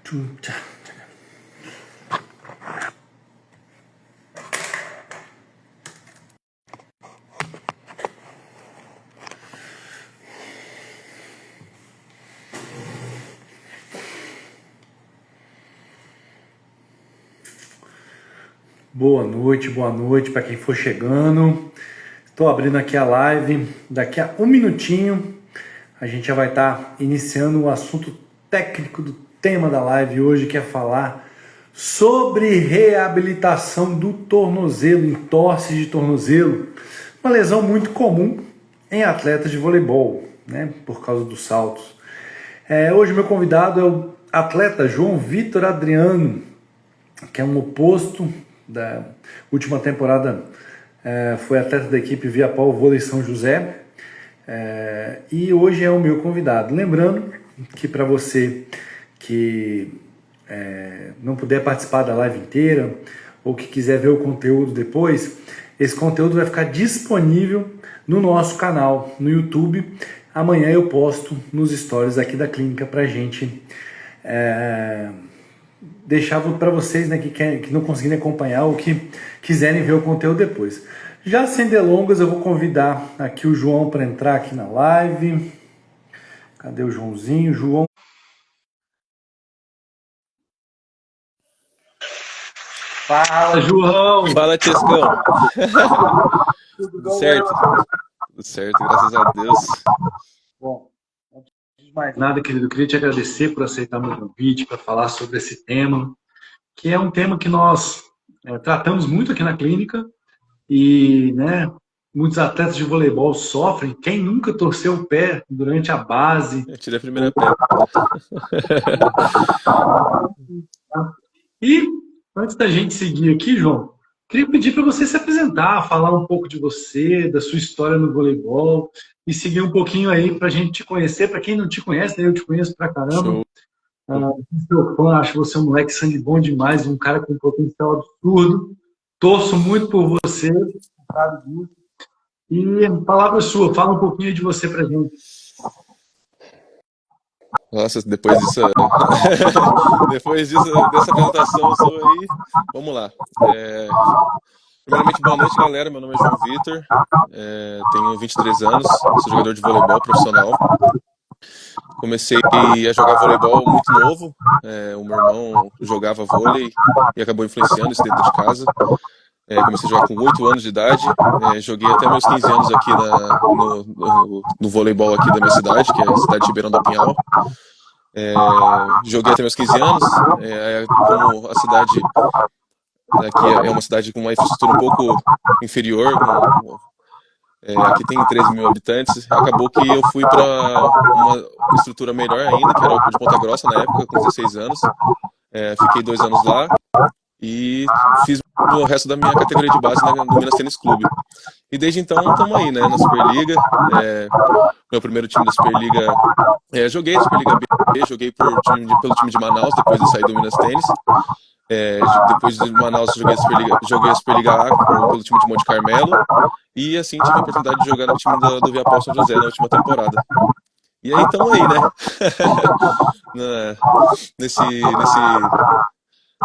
Boa noite para quem for chegando. Estou abrindo aqui a live. Daqui a um minutinho a gente já vai estar iniciando o assunto técnico do tema da live hoje, que é falar sobre reabilitação do tornozelo, entorse de tornozelo, uma lesão muito comum em atletas de voleibol, né, por causa dos saltos. Hoje meu convidado é o atleta João Vitor Adriano, que é um oposto da última temporada, foi atleta da equipe Viapol Vôlei São José, e hoje é o meu convidado. Lembrando que para você que não puder participar da live inteira ou que quiser ver o conteúdo depois, esse conteúdo vai ficar disponível no nosso canal no YouTube. Amanhã eu posto nos stories aqui da clínica para gente deixar para vocês, né, que não conseguirem acompanhar ou que quiserem ver o conteúdo depois. Já sem delongas, eu vou convidar aqui o João para entrar aqui na live. Cadê o Joãozinho? João. Fala, João! Fala, Tiescão! Tudo certo? Tudo certo, graças a Deus. Bom, antes de mais nada, querido, eu queria te agradecer por aceitar meu convite para falar sobre esse tema, que é um tema que nós tratamos muito aqui na clínica e, né, muitos atletas de voleibol sofrem. Quem nunca torceu o pé durante a base? Eu tirei a primeira pedra. E, antes da gente seguir aqui, João, queria pedir para você se apresentar, falar um pouco de você, da sua história no voleibol e seguir um pouquinho aí para a gente te conhecer. Para quem não te conhece, né, eu te conheço pra caramba. Sou fã, acho você um moleque sangue bom demais, um cara com um potencial absurdo. Torço muito por você, sabe disso. E palavra sua, fala um pouquinho de você pra gente. Nossa, depois dessa apresentação sua aí, vamos lá. Primeiramente, boa noite, galera. Meu nome é João Vitor, tenho 23 anos, sou jogador de voleibol profissional. Comecei a jogar voleibol muito novo, o meu irmão jogava vôlei e acabou influenciando isso dentro de casa. Comecei a jogar com 8 anos de idade, joguei até meus 15 anos aqui no voleibol aqui da minha cidade, que é a cidade de Ribeirão do Pinhal. Joguei até meus 15 anos, como a cidade aqui é uma cidade com uma infraestrutura um pouco inferior, aqui tem 13 mil habitantes, acabou que eu fui para uma estrutura melhor ainda, que era o de Ponta Grossa na época, com 16 anos. Fiquei 2 anos lá e fiz o resto da minha categoria de base no Minas Tênis Clube. E desde então estamos aí, né, na Superliga. Meu primeiro time da Superliga, joguei na Superliga B, joguei pelo time de Manaus, depois de sair do Minas Tênis. Depois de Manaus joguei a Superliga A pelo time de Monte Carmelo. E assim tive a oportunidade de jogar no time do Viapol São José na última temporada. E aí estamos aí, né?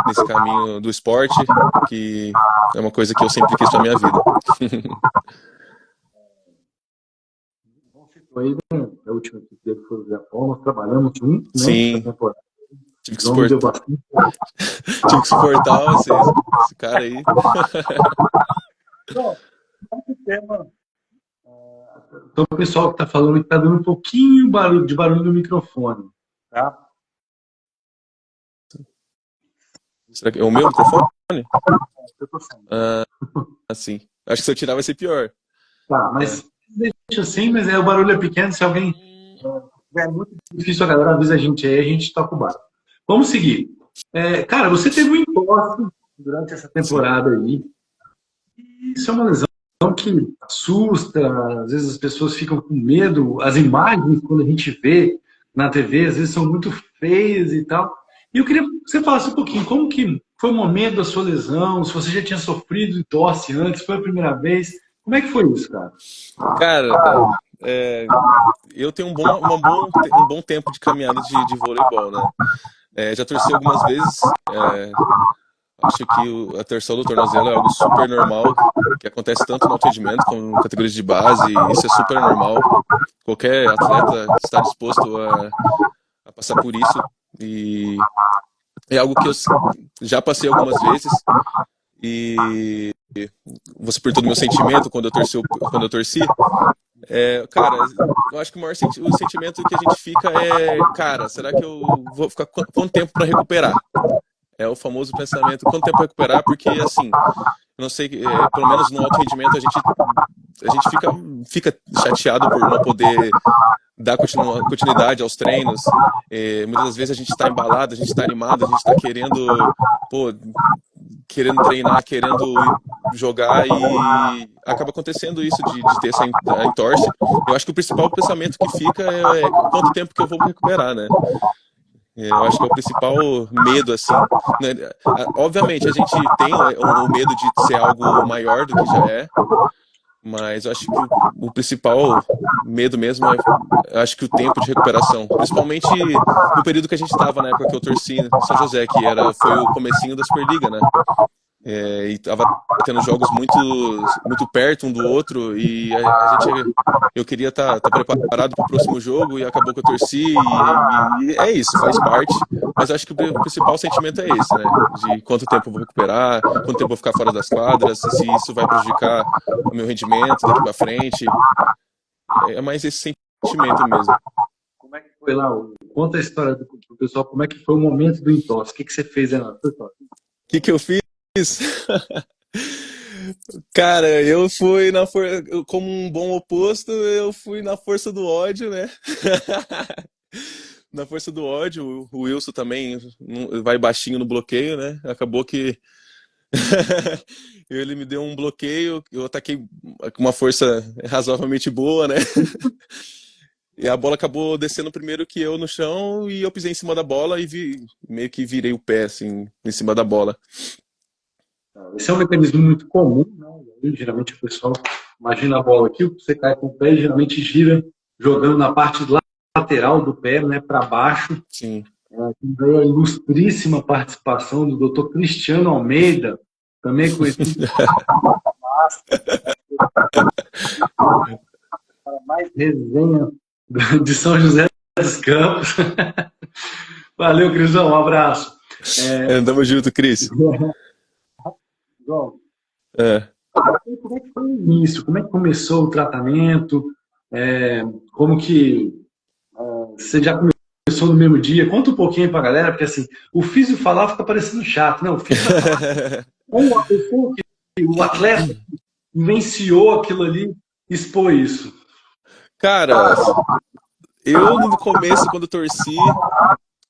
Nesse caminho do esporte, que é uma coisa que eu sempre quis pra minha vida. Aí, né, a última que teve foi o Viapol, nós trabalhamos juntos, né? Sim. Tive que suportar esse cara aí. Bom, então o pessoal que está falando está dando um pouquinho de barulho no microfone, tá? Será que é o meu microfone? Sim. Acho que se eu tirar vai ser pior. Tá, mas deixa assim, mas o barulho é pequeno, se alguém é muito difícil, a galera avisa a gente toca o barco. Vamos seguir. Cara, você teve um entorse durante essa temporada aí. E isso é uma lesão que assusta, às vezes as pessoas ficam com medo, as imagens quando a gente vê na TV, às vezes são muito feias e tal. E eu queria que você falasse um pouquinho, como que foi o momento da sua lesão, se você já tinha sofrido entorse antes, foi a primeira vez, como é que foi isso, cara? Cara, eu tenho um bom tempo de caminhada de voleibol, né? Já torci algumas vezes. Acho que a torção do tornozelo é algo super normal, que acontece tanto no alto rendimento como em categorias de base, e isso é super normal. Qualquer atleta está disposto a passar por isso, e é algo que eu já passei algumas vezes, e você perguntou do meu sentimento quando eu torci. Cara, eu acho que o maior o sentimento que a gente fica é, cara, será que eu vou ficar quanto tempo para recuperar? É o famoso pensamento, quanto tempo recuperar? Porque, assim, eu não sei, pelo menos no alto rendimento a gente fica chateado por não poder dar continuidade aos treinos. Muitas das vezes a gente está embalado, a gente está animado, a gente está querendo, pô, querendo treinar, querendo jogar, e acaba acontecendo isso de ter essa entorse. Eu acho que o principal pensamento que fica é quanto tempo que eu vou recuperar, né? Eu acho que é o principal medo, assim, né? Obviamente, a gente tem o medo de ser algo maior do que já é, mas eu acho que o principal medo mesmo acho que o tempo de recuperação. Principalmente no período que a gente estava, na época que eu torci em São José, foi o comecinho da Superliga, né? E tava tendo jogos muito perto um do outro, e eu queria estar preparado para o próximo jogo, e acabou que eu torci, e é isso, faz parte. Mas acho que o principal sentimento é esse, né? De quanto tempo eu vou recuperar, quanto tempo eu vou ficar fora das quadras, se isso vai prejudicar o meu rendimento daqui para frente. É mais esse sentimento mesmo. Como é que foi lá? Conta a história pro pessoal, como é que foi o momento do entorse? O que você fez aí na pessoal? O que eu fiz? Cara, eu fui como um bom oposto, eu fui na força do ódio, né? Na força do ódio, o Wilson também vai baixinho no bloqueio, né? Acabou que ele me deu um bloqueio, eu ataquei com uma força razoavelmente boa, né? E a bola acabou descendo primeiro que eu no chão, e eu pisei em cima da bola e meio que virei o pé, assim, em cima da bola. Esse é um mecanismo muito comum, né? Geralmente o pessoal imagina a bola aqui, você cai com o pé, geralmente gira jogando na parte lateral do pé, né, para baixo. Sim. Veio a ilustríssima participação do Dr. Cristiano Almeida, também conhecido para mais resenha de São José dos Campos. Valeu, Crisão, um abraço. Andamos junto, Cris. João, como é que foi o início? Como é que começou o tratamento? Como que você já começou no mesmo dia? Conta um pouquinho para a galera, porque assim, o físio falar fica parecendo chato, né? O físio como a pessoa que o atleta vivenciou aquilo ali, expor isso. Cara, eu no começo, quando torci,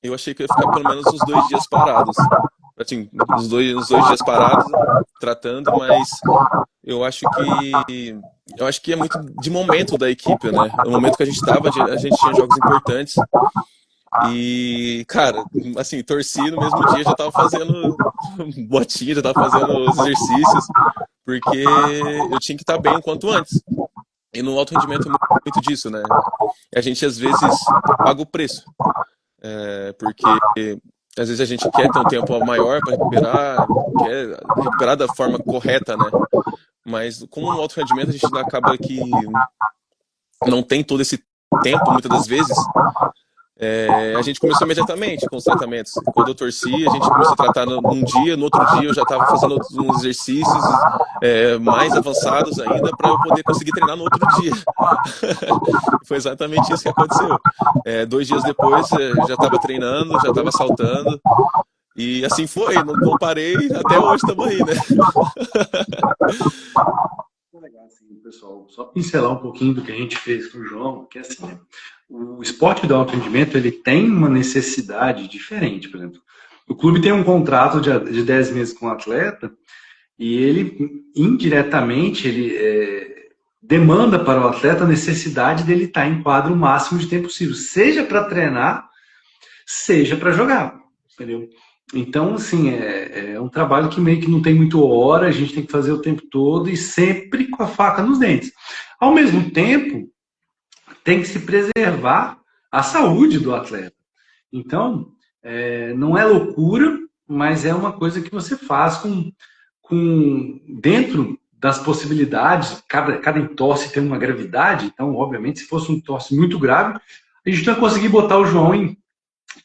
eu achei que eu ia ficar pelo menos uns 2 dias parados. Assim, uns dois dias parados, tratando, mas eu acho que é muito de momento da equipe, né? No momento que a gente estava, a gente tinha jogos importantes. E, cara, assim, torci no mesmo dia, já tava fazendo botinha, já tava fazendo os exercícios, porque eu tinha que estar bem o quanto antes. E no alto rendimento é muito disso, né? A gente às vezes paga o preço, porque às vezes a gente quer ter um tempo maior para recuperar, quer recuperar da forma correta, né? Mas como no alto rendimento a gente acaba que não tem todo esse tempo, muitas das vezes, a gente começou imediatamente com os tratamentos. Quando eu torci, a gente começou a tratar num dia, no outro dia eu já estava fazendo uns exercícios mais avançados ainda para eu poder conseguir treinar no outro dia. Foi exatamente isso que aconteceu. 2 dias depois já estava treinando, já estava saltando. E assim foi, não parei, até hoje estamos aí, né? Legal, assim, pessoal, só pincelar um pouquinho do que a gente fez com o João, porque assim, né, o esporte do alto rendimento, ele tem uma necessidade diferente, por exemplo. O clube tem um contrato de 10 meses com o atleta e ele, indiretamente, ele demanda para o atleta a necessidade dele estar em quadro o máximo de tempo possível, seja para treinar, seja para jogar, entendeu? Então, assim, é um trabalho que meio que não tem muito hora, a gente tem que fazer o tempo todo e sempre com a faca nos dentes. Ao mesmo tempo, tem que se preservar a saúde do atleta. Então, Não é loucura, mas é uma coisa que você faz com dentro das possibilidades. Cada entorse tem uma gravidade, então, obviamente, se fosse um entorse muito grave, a gente não ia conseguir botar o João em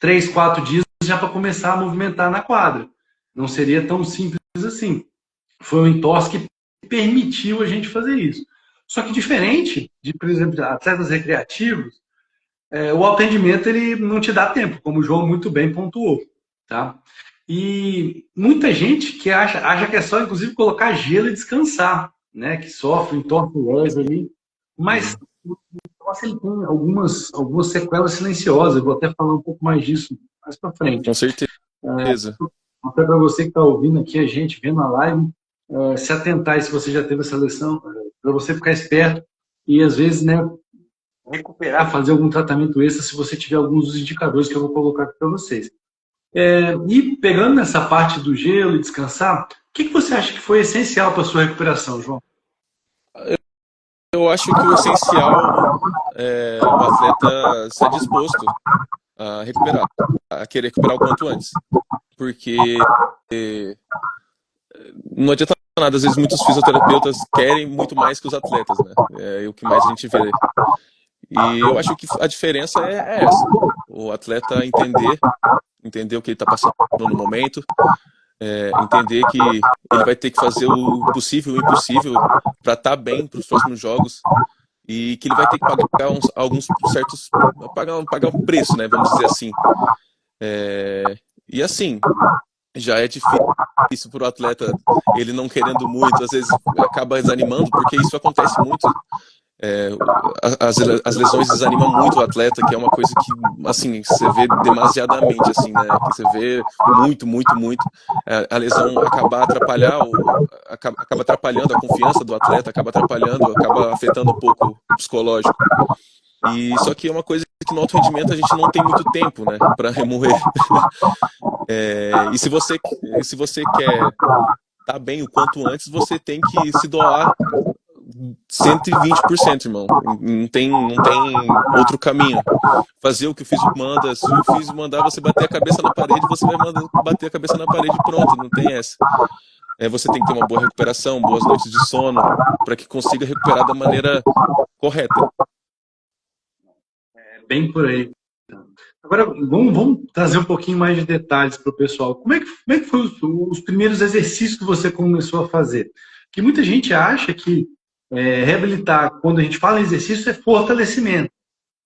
3, 4 dias já para começar a movimentar na quadra. Não seria tão simples assim. Foi um entorse que permitiu a gente fazer isso. Só que diferente de, por exemplo, atletas recreativos, o atendimento ele não te dá tempo, como o João muito bem pontuou, tá? E muita gente que acha que é só, inclusive, colocar gelo e descansar, né? Que sofre um entorse leve ali, mas o entorse ele tem algumas sequelas silenciosas. Eu vou até falar um pouco mais disso mais para frente. Com certeza. Até para você que está ouvindo aqui a gente, vendo a live, se atentar, e se você já teve essa lesão, para você ficar esperto e às vezes, né, recuperar, fazer algum tratamento extra se você tiver alguns dos indicadores que eu vou colocar aqui para vocês. E pegando nessa parte do gelo e descansar, o que você acha que foi essencial para a sua recuperação, João? Eu acho que o essencial é o atleta estar disposto a recuperar, a querer recuperar o quanto antes. Porque não adianta nada, às vezes muitos fisioterapeutas querem muito mais que os atletas, né? É o que mais a gente vê. E eu acho que a diferença é essa. O atleta entender o que ele está passando no momento, entender que ele vai ter que fazer o possível e o impossível para estar bem para os próximos jogos e que ele vai ter que pagar alguns certos... pagar um preço, né? Vamos dizer assim. E assim, já é difícil para o atleta, ele não querendo muito, às vezes acaba desanimando, porque isso acontece muito. As lesões desanimam muito o atleta, que é uma coisa que, assim, você vê demasiadamente, assim, né? Que você vê muito. A lesão acaba atrapalhando a confiança do atleta, acaba afetando um pouco o psicológico. E só que é uma coisa que no alto rendimento a gente não tem muito tempo, né, para remover. E se você quer estar bem o quanto antes, você tem que se doar 120%, irmão. Não tem outro caminho. Fazer o que o físico manda. Se o físico mandar você bater a cabeça na parede, você vai bater a cabeça na parede e pronto, não tem essa. Você tem que ter uma boa recuperação, boas noites de sono, para que consiga recuperar da maneira correta. Bem por aí. Agora, vamos trazer um pouquinho mais de detalhes para o pessoal. Como é que foi os primeiros exercícios que você começou a fazer? Que muita gente acha que reabilitar, quando a gente fala em exercício, é fortalecimento.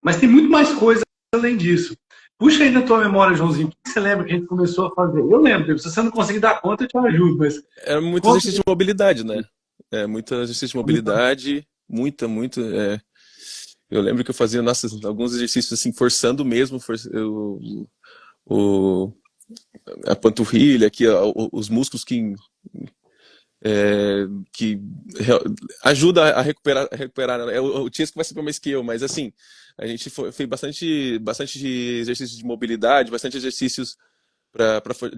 Mas tem muito mais coisa além disso. Puxa aí na tua memória, Joãozinho, o que você lembra que a gente começou a fazer? Eu lembro, se você não conseguir dar conta, eu te ajudo. Mas... Era muito exercício de mobilidade, né? Muito exercício de mobilidade, muito. Eu lembro que eu fazia alguns exercícios assim, forçando mesmo, a panturrilha, aqui, os músculos que ajuda a recuperar. O Tiesco vai ser para mais que eu, mas assim, a gente fez bastante exercícios de mobilidade, bastante exercícios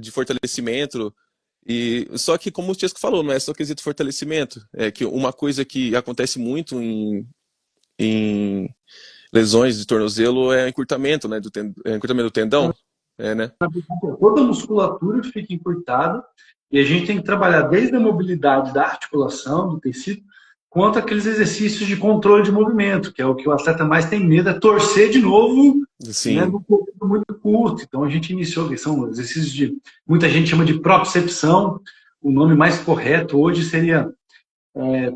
de fortalecimento. E só que, como o Tiesco falou, não é só quesito fortalecimento, é que uma coisa que acontece muito em lesões de tornozelo é encurtamento, né, encurtamento do tendão, né? Toda a musculatura fica encurtada e a gente tem que trabalhar desde a mobilidade da articulação, do tecido, quanto aqueles exercícios de controle de movimento, que é o que o atleta mais tem medo, é torcer de novo, né, num período muito curto. Então a gente iniciou, que são exercícios de, muita gente chama de propriocepção, o nome mais correto hoje seria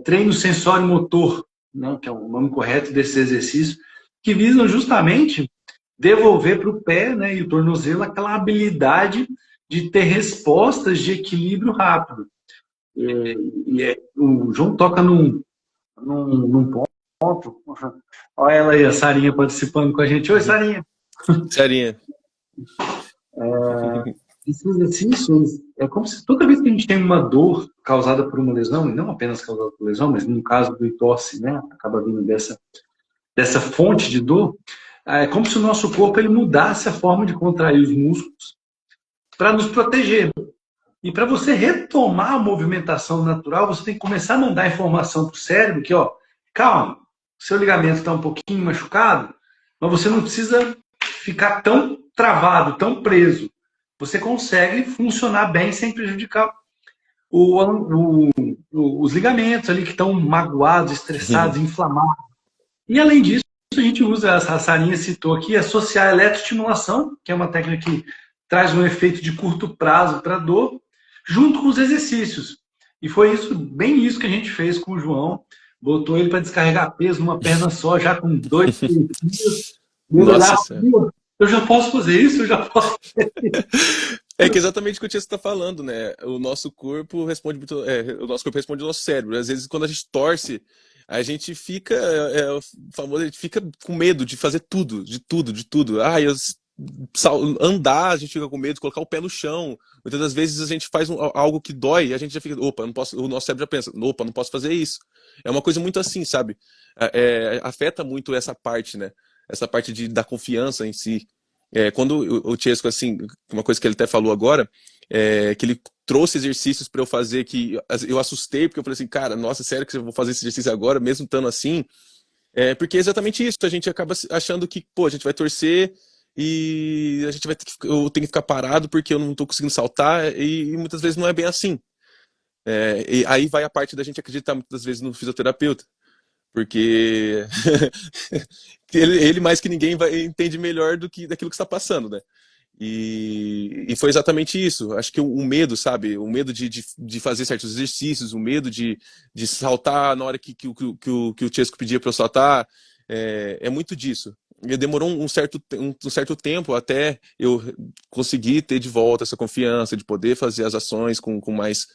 treino sensório-motor, né, que é o nome correto desses exercícios, que visam justamente devolver para o pé, né, e o tornozelo aquela habilidade de ter respostas de equilíbrio rápido. O João toca num ponto. Olha ela aí, a Sarinha participando com a gente. Oi, Sarinha. Sarinha. Esses exercícios, é como se toda vez que a gente tem uma dor causada por uma lesão, e não apenas causada por lesão, mas no caso do entorse, né, acaba vindo dessa fonte de dor, é como se o nosso corpo ele mudasse a forma de contrair os músculos para nos proteger. E para você retomar a movimentação natural, você tem que começar a mandar informação para o cérebro que, calma, seu ligamento está um pouquinho machucado, mas você não precisa ficar tão travado, tão preso. Você consegue funcionar bem sem prejudicar os ligamentos ali que estão magoados, estressados, inflamados. E além disso, a gente usa, a Sarinha citou aqui, associar a eletroestimulação, que é uma técnica que traz um efeito de curto prazo para a dor, junto com os exercícios. E foi isso, bem isso que a gente fez com o João. Botou ele para descarregar peso numa perna só, já com 2, 3 dias. Nossa Senhora. Eu já posso fazer isso, eu já posso fazer isso. É que exatamente o que o Tia está falando, né? O nosso corpo responde muito, o nosso corpo responde ao nosso cérebro. Às vezes, quando a gente torce, a gente fica, o famoso, a gente fica com medo de fazer tudo, de tudo, de tudo. Andar, a gente fica com medo de colocar o pé no chão. Muitas das vezes a gente faz algo que dói e a gente já fica, opa, não posso, o nosso cérebro já pensa, opa, não posso fazer isso. É uma coisa muito assim, sabe? Afeta muito essa parte, né? Essa parte da confiança em si. Quando o Chesco, assim, uma coisa que ele até falou agora, que ele trouxe exercícios para eu fazer que eu assustei, porque eu falei assim, cara, nossa, sério que eu vou fazer esse exercício agora, mesmo estando assim? Porque é exatamente isso, a gente acaba achando que, pô, a gente vai torcer e a gente eu tenho que ficar parado porque eu não tô conseguindo saltar, e muitas vezes não é bem assim. E aí vai a parte da gente acreditar muitas vezes no fisioterapeuta. Porque ele mais que ninguém entende melhor daquilo que está passando, né? E foi exatamente isso. Acho que o medo, sabe? O medo de fazer certos exercícios, o medo de saltar na hora que o Chesco pedia para eu saltar, é muito disso. E demorou um certo tempo até eu conseguir ter de volta essa confiança, de poder fazer as ações com mais,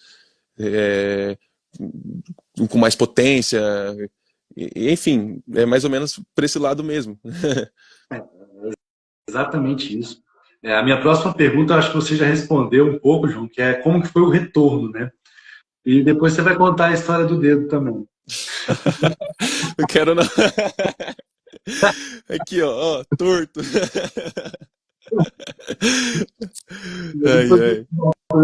com mais potência. Enfim, é mais ou menos por esse lado mesmo. Exatamente isso. A minha próxima pergunta, eu acho que você já respondeu um pouco, João, que é como que foi o retorno, né? E depois você vai contar a história do dedo também. Não quero não. Aqui, ó, torto.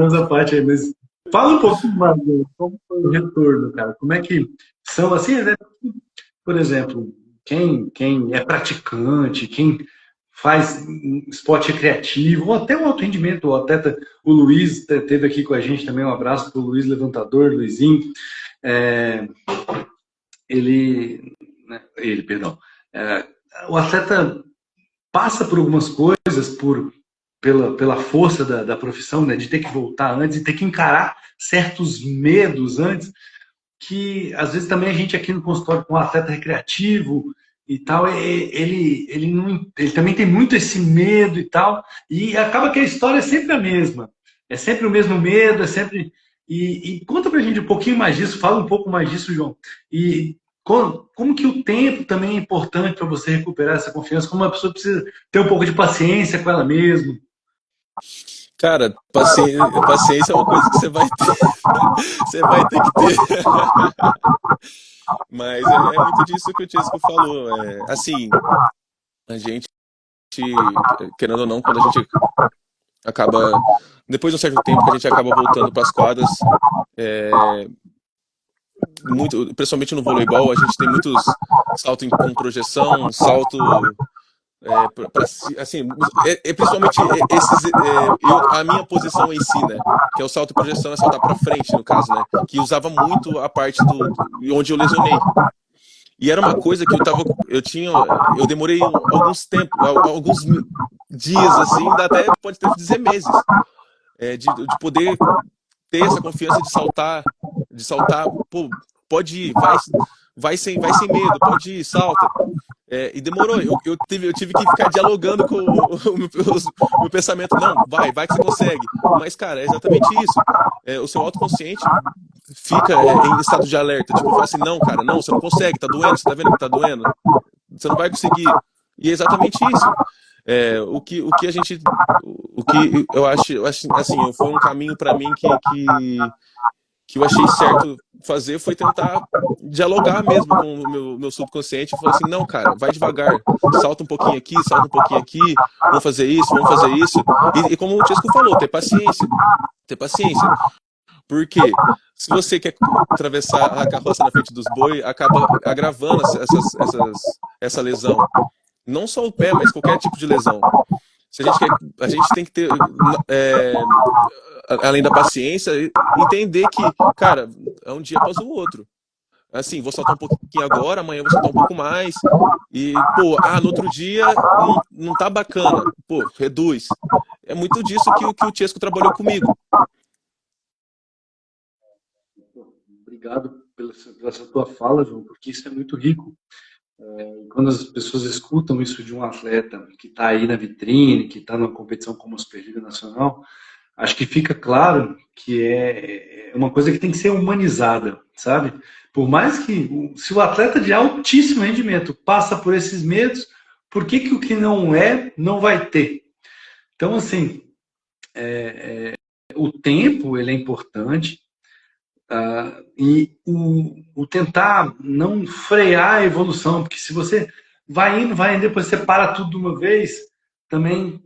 Essa parte aí, mas fala um pouquinho mais, como foi o retorno, cara? Como é que são assim, né? Por exemplo, quem é praticante, quem faz esporte recreativo, ou até um alto rendimento, o Luiz esteve aqui com a gente também, um abraço para o Luiz Levantador, Luizinho. O atleta passa por algumas coisas, pela força da profissão, né, de ter que voltar antes e ter que encarar certos medos antes, que às vezes também a gente aqui no consultório com um atleta recreativo e tal, ele também tem muito esse medo e tal, e acaba que a história é sempre a mesma. É sempre o mesmo medo, é sempre... E conta pra gente um pouquinho mais disso, fala um pouco mais disso, João. E como que o tempo também é importante para você recuperar essa confiança, como a pessoa precisa ter um pouco de paciência com ela mesma. Cara, paciência é uma coisa que você vai ter que ter. Mas é muito disso que o Chesco falou. Assim, a gente, querendo ou não, quando a gente acaba, depois de um certo tempo que a gente acaba voltando para as quadras, principalmente no voleibol, a gente tem muitos salto com projeção, salto assim, principalmente a minha posição em si, né, que é o salto e projeção, é saltar para frente, no caso, né, que usava muito a parte onde eu lesionei. E era uma coisa que eu demorei alguns dias, assim, até pode dizer meses, de poder ter essa confiança de saltar, pô, pode ir, vai sem medo, pode ir, salta. E demorou, eu tive que ficar dialogando com o meu pensamento, não, vai que você consegue. Mas, cara, é exatamente isso. O seu autoconsciente fica em estado de alerta, tipo, fala assim, não, cara, não, você não consegue, tá doendo, você tá vendo que tá doendo? Você não vai conseguir. E é exatamente isso. O que eu acho, assim, foi um caminho para mim que eu achei certo fazer, foi tentar dialogar mesmo com o meu subconsciente e falar assim, não, cara, vai devagar, salta um pouquinho aqui, vamos fazer isso. E como o Chesco falou, ter paciência. Porque se você quer atravessar a carroça na frente dos boi, acaba agravando essa lesão. Não só o pé, mas qualquer tipo de lesão. Se a gente quer, a gente tem que ter, é, além da paciência, entender que, cara, é um dia após o outro. Assim, vou soltar um pouquinho agora, amanhã vou soltar um pouco mais. E, pô, no outro dia não tá bacana. Pô, reduz. É muito disso que o Chesco trabalhou comigo. Obrigado pela essa tua fala, João, porque isso é muito rico. Quando as pessoas escutam isso de um atleta que está aí na vitrine, que está numa competição como a Superliga Nacional, acho que fica claro que é uma coisa que tem que ser humanizada, sabe? Por mais que, se o atleta de altíssimo rendimento passa por esses medos, por que que o que não é, não vai ter? Então, assim, o tempo, ele é importante, e o tentar não frear a evolução, porque se você vai indo, depois você para tudo de uma vez, também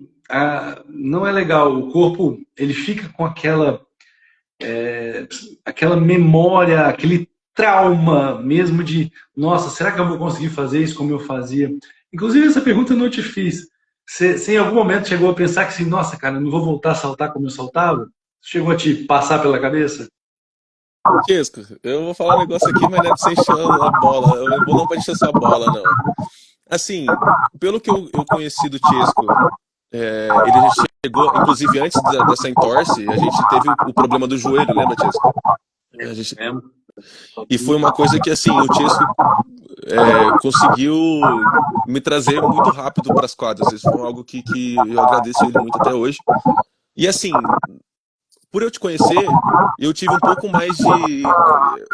não é legal. O corpo, ele fica com aquela memória, aquele trauma mesmo de, nossa, será que eu vou conseguir fazer isso como eu fazia? Inclusive, essa pergunta eu não te fiz. Você em algum momento chegou a pensar que assim, nossa, cara, eu não vou voltar a saltar como eu saltava? Chegou a te passar pela cabeça? Chesco, eu vou falar um negócio aqui, mas não é pra você encher a bola. Eu vou não pra encher sua bola, não. Assim, pelo que eu conheci do Chesco, ele já chegou, inclusive antes dessa entorse, a gente teve o problema do joelho, lembra, Chesco? A gente, e foi uma coisa que, assim, o Chesco conseguiu me trazer muito rápido para as quadras. Isso foi algo que eu agradeço ele muito até hoje. E, assim, por eu te conhecer, eu tive um pouco mais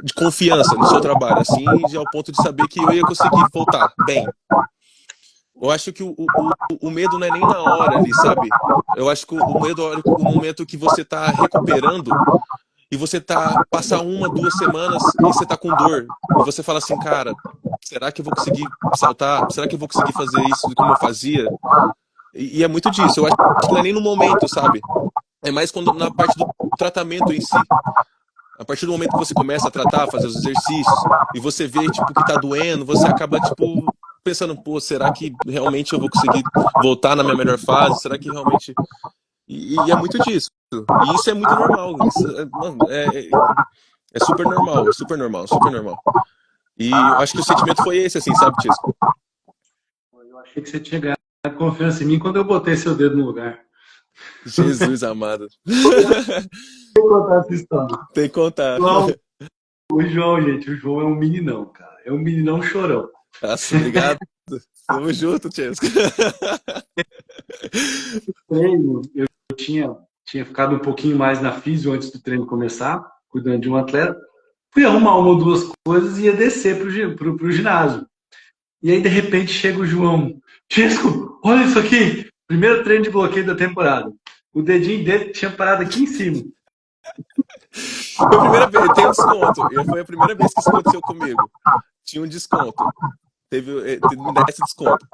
de confiança no seu trabalho, assim, já ao ponto de saber que eu ia conseguir voltar bem. Eu acho que o medo não é nem na hora ali, sabe? Eu acho que o medo é o momento que você tá recuperando e você tá passar 1, 2 semanas e você tá com dor. E você fala assim, cara, será que eu vou conseguir saltar? Será que eu vou conseguir fazer isso como eu fazia? E é muito disso. Eu acho que não é nem no momento, sabe? É mais quando na parte do tratamento em si. A partir do momento que você começa a tratar, fazer os exercícios, e você vê, tipo, que tá doendo, você acaba, tipo, pensando, pô, será que realmente eu vou conseguir voltar na minha melhor fase? Será que realmente... E é muito disso. E isso é muito normal. Isso mano, é super normal, super normal, super normal. E eu acho que o sentimento foi esse, assim, sabe, Tisco? Eu achei que você tinha ganhado confiança em mim quando eu botei seu dedo no lugar. Jesus amado. Vou contar essa história. Tem que contar. O João, gente, o João é um meninão, cara. É um meninão chorão. Nossa, obrigado. Tamo junto, Tisco. Treino, eu tinha ficado um pouquinho mais na físio antes do treino começar, cuidando de um atleta. Fui arrumar uma ou duas coisas e ia descer pro ginásio. E aí, de repente, chega o João. Tisco, olha isso aqui! Primeiro treino de bloqueio da temporada. O dedinho dele tinha parado aqui em cima. Foi a primeira vez, tem um desconto. E foi a primeira vez que isso aconteceu comigo. Tinha um desconto. Me dá esse desconto.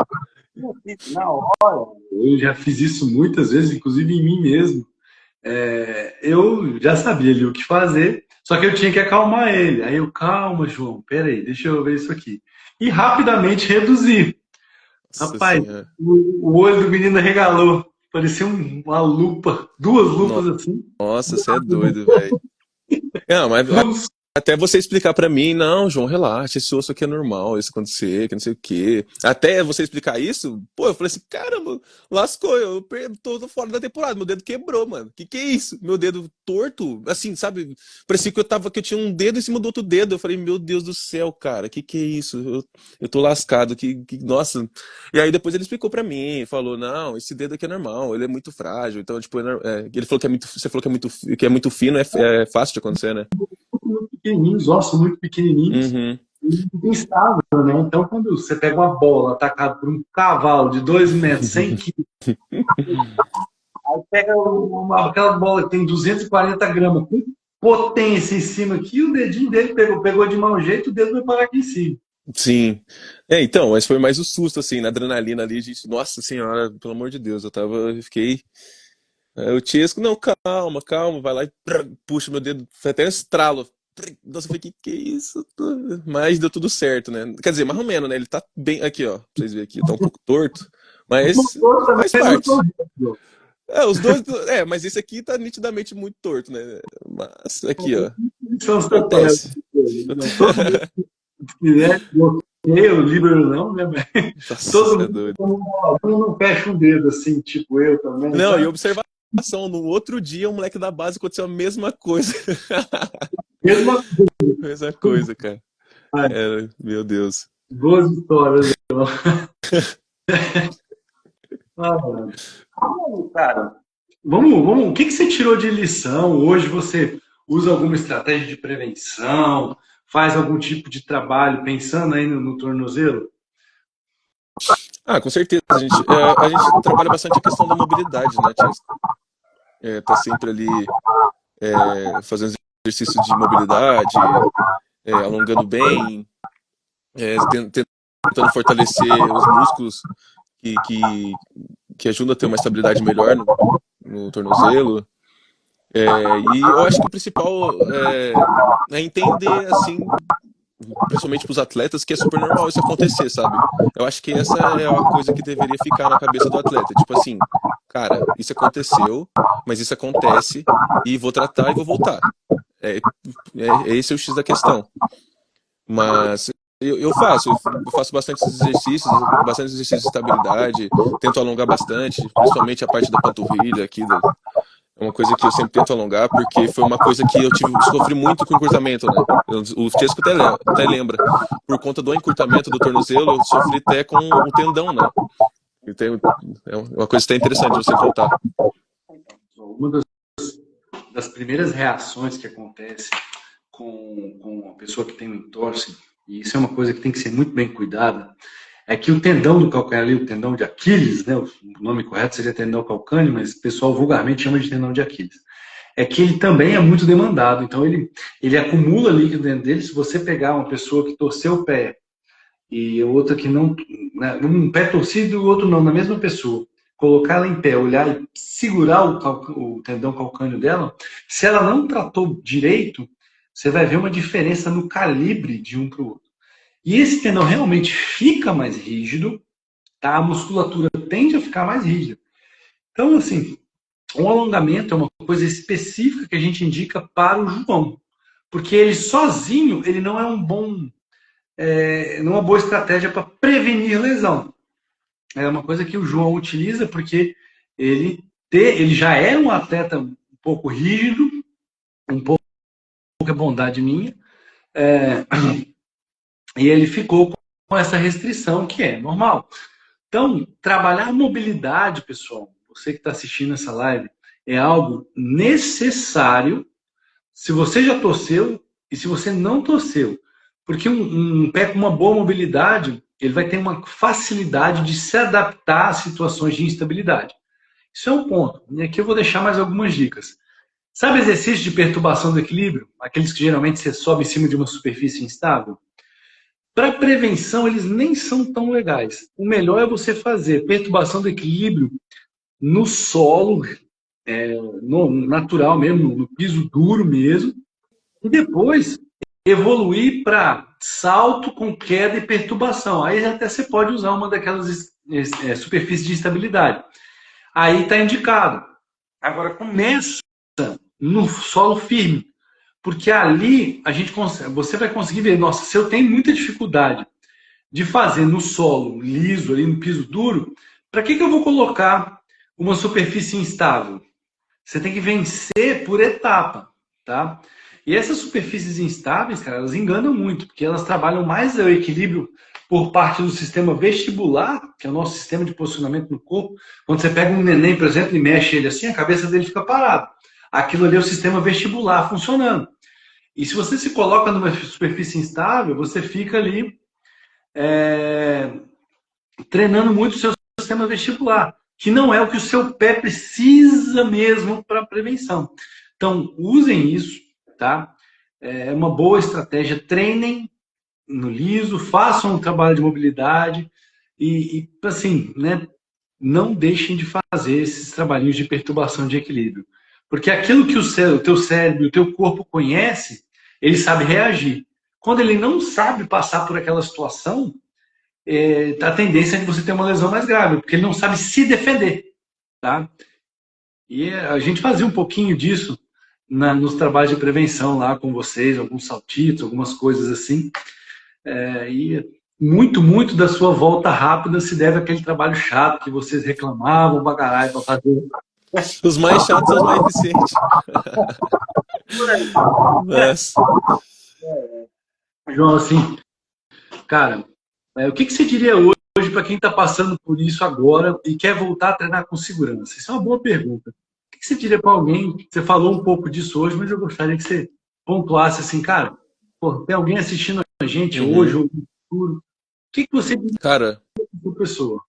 Na hora, eu já fiz isso muitas vezes, inclusive em mim mesmo. Eu já sabia ali o que fazer, só que eu tinha que acalmar ele. Aí eu, calma, João, peraí, deixa eu ver isso aqui. E rapidamente reduzir. Nossa Rapaz, senhora. o olho do menino regalou. Parecia uma lupa, duas lupas assim. Nossa, você é doido, velho. Não, mas até você explicar pra mim, não, João, relaxa, esse osso aqui é normal, isso acontecer, que não sei o quê. Até você explicar isso, pô, eu falei assim, caramba, lascou, tô fora da temporada, meu dedo quebrou, mano. Que é isso? Meu dedo torto, assim, sabe? Parecia que eu tinha um dedo em cima do outro dedo. Eu falei, meu Deus do céu, cara, que é isso? Eu tô lascado, nossa. E aí depois ele explicou pra mim, falou, não, esse dedo aqui é normal, ele é muito frágil, então, tipo, ele falou que você falou que é muito fino, é fácil de acontecer, né? Muito pequenininhos, ossos muito pequenininhos, Uhum. instável, né? Então, quando você pega uma bola atacada por um cavalo de 2 metros, 100 quilos, aí pega aquela bola que tem 240 gramas, com potência em cima aqui, o dedinho dele pegou de mau jeito, o dedo vai parar aqui em cima. Sim. Então, mas foi mais o susto, assim, na adrenalina ali, gente. Nossa senhora, pelo amor de Deus, eu fiquei. O Tiesco, não, calma, calma, vai lá e puxa meu dedo, foi até um estralo. Nossa, eu falei, que é isso? Mas deu tudo certo, né? Quer dizer, mais ou menos, né? Ele tá bem. Aqui, ó. Pra vocês verem aqui. Tá um pouco torto. Mas Eu também faz não parte. tô vendo. Os dois. Mas esse aqui tá nitidamente muito torto, né? Mas aqui, ó. São os tatuagens Acontece. dele. Não, todo mundo que quiser, eu, livre não, né? Mas Nossa, todo você é mundo doido. não fecha um dedo assim, tipo eu também, Não, e tá? observação, no outro dia, um moleque da base aconteceu a mesma coisa. Mesma Mesma coisa, cara. coisa, Meu Deus. boas histórias. Ah, cara, o que você tirou de lição? Hoje você usa alguma estratégia de prevenção? Faz algum tipo de trabalho pensando aí no tornozelo? Com certeza. A gente trabalha bastante a questão da mobilidade, né, Tiesco? Tá sempre ali fazendo exercícios de mobilidade, alongando bem, tentando fortalecer os músculos que ajudam a ter uma estabilidade melhor no tornozelo. E eu acho que o principal é entender, assim, principalmente para os atletas, que é super normal isso acontecer, sabe? Eu acho que essa é a coisa que deveria ficar na cabeça do atleta. Tipo assim, cara, isso aconteceu, mas isso acontece e vou tratar e vou voltar. Esse é o X da questão. Mas eu faço bastante exercícios de estabilidade, tento alongar bastante, principalmente a parte da panturrilha aqui, é uma coisa que eu sempre tento alongar, porque foi uma coisa que eu sofri muito com o encurtamento, né? O Chesco até lembra. Por conta do encurtamento do tornozelo, eu sofri até com o tendão, né? É uma coisa até interessante de você contar. Uma das primeiras reações que acontece com a pessoa que tem um entorse, e isso é uma coisa que tem que ser muito bem cuidada, é que o tendão do calcanhar ali, o tendão de Aquiles, né, o nome correto seria tendão calcâneo, mas o pessoal vulgarmente chama de tendão de Aquiles, é que ele também é muito demandado, então ele acumula líquido dentro dele. Se você pegar uma pessoa que torceu o pé e outra que não, né, um pé torcido e o outro não, na mesma pessoa, colocar ela em pé, olhar e segurar o tendão calcâneo dela, se ela não tratou direito, você vai ver uma diferença no calibre de um para o outro. E esse tendão realmente fica mais rígido, tá? A musculatura tende a ficar mais rígida. Então, assim, um alongamento é uma coisa específica que a gente indica para o João, porque ele sozinho, ele não é não é uma boa estratégia para prevenir lesão. É uma coisa que o João utiliza porque ele já é um atleta um pouco rígido, um pouco é bondade minha, e ele ficou com essa restrição que é normal. Então, trabalhar mobilidade, pessoal, você que está assistindo essa live, é algo necessário se você já torceu e se você não torceu. Porque um pé com uma boa mobilidade, ele vai ter uma facilidade de se adaptar a situações de instabilidade. Isso é um ponto. E aqui eu vou deixar mais algumas dicas. Sabe exercício de perturbação do equilíbrio? Aqueles que geralmente você sobe em cima de uma superfície instável? Para prevenção, eles nem são tão legais. O melhor é você fazer perturbação do equilíbrio no solo, no natural mesmo, no piso duro mesmo, e depois evoluir para salto com queda e perturbação. Aí até você pode usar uma daquelas superfícies de estabilidade. Aí está indicado. Agora começa no solo firme, porque ali você vai conseguir ver, nossa, se eu tenho muita dificuldade de fazer no solo liso, ali no piso duro, para que eu vou colocar uma superfície instável? Você tem que vencer por etapa, tá? E essas superfícies instáveis, cara, elas enganam muito, porque elas trabalham mais o equilíbrio por parte do sistema vestibular, que é o nosso sistema de posicionamento no corpo. Quando você pega um neném, por exemplo, e mexe ele assim, a cabeça dele fica parada. Aquilo ali é o sistema vestibular funcionando. E se você se coloca numa superfície instável, você fica ali treinando muito o seu sistema vestibular, que não é o que o seu pé precisa mesmo para prevenção. Então, usem isso, tá? É uma boa estratégia. Treinem no liso, façam um trabalho de mobilidade e assim, né? Não deixem de fazer esses trabalhinhos de perturbação de equilíbrio. Porque aquilo que o teu cérebro, o teu corpo conhece, ele sabe reagir. Quando ele não sabe passar por aquela situação, a tendência é de você ter uma lesão mais grave, porque ele não sabe se defender, tá? E a gente fazia um pouquinho disso nos trabalhos de prevenção lá com vocês, alguns saltitos, algumas coisas assim. E muito da sua volta rápida se deve àquele trabalho chato que vocês reclamavam pra caralho pra fazer. Os mais chatos são os mais eficientes. Mas... João, assim, cara, o que você diria hoje para quem está passando por isso agora e quer voltar a treinar com segurança? Isso é uma boa pergunta. O que você diria para alguém? Você falou um pouco disso hoje, mas eu gostaria que você pontuasse assim, cara, pô, tem alguém assistindo a gente hoje ou no futuro? O que você diria Cara, para a pessoa?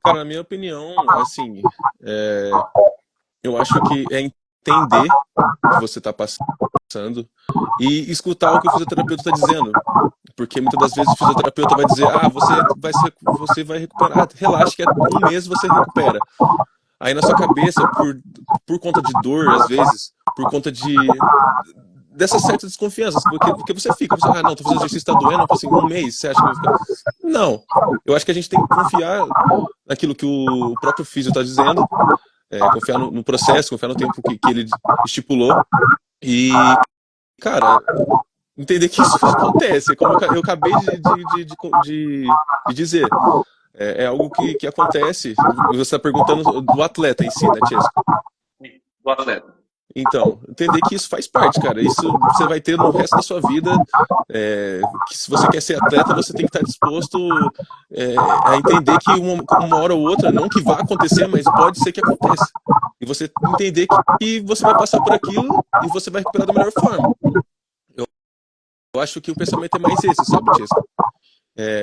Cara, na minha opinião, assim, eu acho que é entender o que você está passando e escutar o que o fisioterapeuta está dizendo. Porque muitas das vezes o fisioterapeuta vai dizer, você vai recuperar, relaxa que um mês você recupera. Aí na sua cabeça, por conta de dor, às vezes, por conta dessas certas desconfianças, porque você fica, não, tô fazendo exercício, tá doendo, assim, um mês, você acha que vai ficar... Não, eu acho que a gente tem que confiar naquilo que o próprio físio está dizendo, confiar no processo, confiar no tempo que ele estipulou e, cara, entender que isso acontece, como eu acabei de dizer. É algo que acontece. Você está perguntando do atleta em si, né, Chesco? Do atleta. Então, entender que isso faz parte, cara. Isso você vai ter no resto da sua vida. Que se você quer ser atleta, você tem que estar disposto a entender que uma hora ou outra, não que vá acontecer, mas pode ser que aconteça. E você entender que você vai passar por aquilo e você vai recuperar da melhor forma. Eu acho que o pensamento é mais esse, sabe, Chesco?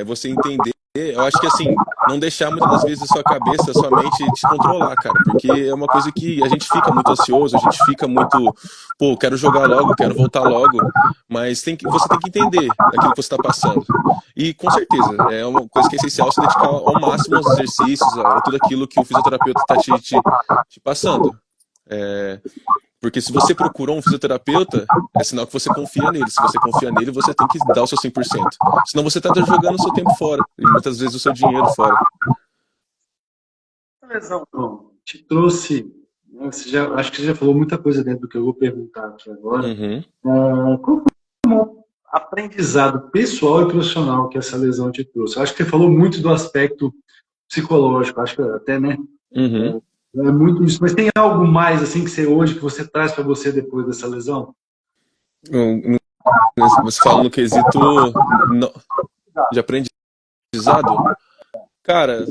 Você entender, eu acho que assim, não deixar muitas das vezes a sua cabeça, a sua mente te controlar, cara, porque é uma coisa que a gente fica muito ansioso, a gente fica muito, pô, quero jogar logo, quero voltar logo, mas você tem que entender aquilo que você está passando. E com certeza, é uma coisa que é essencial se dedicar ao máximo aos exercícios, a tudo aquilo que o fisioterapeuta está te passando. Porque se você procurou um fisioterapeuta, é sinal que você confia nele. Se você confia nele, você tem que dar o seu 100%. Senão você está jogando o seu tempo fora. E muitas vezes o seu dinheiro fora. A lesão, te trouxe... acho que você já falou muita coisa dentro do que eu vou perguntar aqui agora. Qual foi o aprendizado pessoal e profissional que essa lesão te trouxe? Eu acho que você falou muito do aspecto psicológico. Acho que até, né? É muito isso. Mas tem algo mais assim que você traz para você depois dessa lesão? Você fala no quesito de aprendizado? Cara,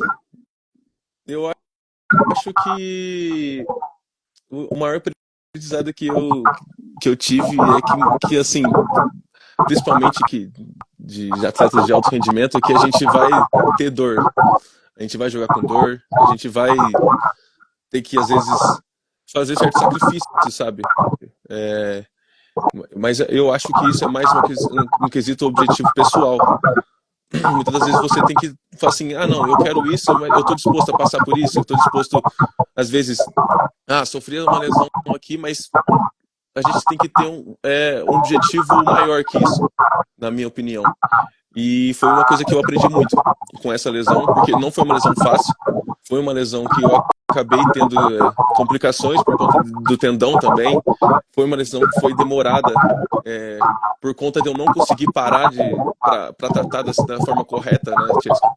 eu acho que o maior aprendizado que eu tive é que assim, principalmente de atletas de alto rendimento, é que a gente vai ter dor. A gente vai jogar com dor, a gente vai ter que, às vezes, fazer certos sacrifícios, sabe? Mas eu acho que isso é mais um quesito objetivo pessoal. Muitas das vezes você tem que falar assim, não, eu quero isso, mas eu estou disposto a passar por isso, eu estou disposto, às vezes, sofrer uma lesão aqui, mas a gente tem que ter um objetivo maior que isso, na minha opinião. E foi uma coisa que eu aprendi muito com essa lesão, porque não foi uma lesão fácil, foi uma lesão que eu acabei tendo complicações por conta do tendão também, foi uma lesão que foi demorada por conta de eu não conseguir parar para tratar da forma correta, né, Chesco?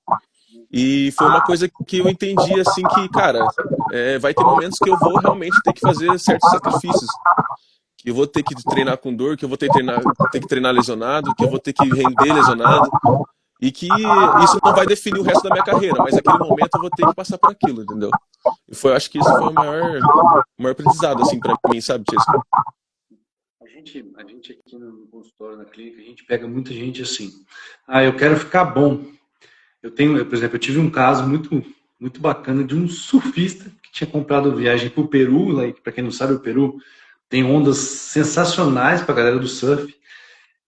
E foi uma coisa que eu entendi assim que, cara, vai ter momentos que eu vou realmente ter que fazer certos sacrifícios, que eu vou ter que treinar com dor, que eu vou ter que treinar lesionado, que eu vou ter que render lesionado, e que isso não vai definir o resto da minha carreira, mas naquele momento eu vou ter que passar por aquilo, entendeu? E eu acho que isso foi o maior aprendizado, assim, pra mim, sabe, Chesco? A gente aqui no consultório, na clínica, a gente pega muita gente assim, eu quero ficar bom. Por exemplo, eu tive um caso muito bacana de um surfista que tinha comprado viagem para o Peru, para quem não sabe, o Peru tem ondas sensacionais para a galera do surf,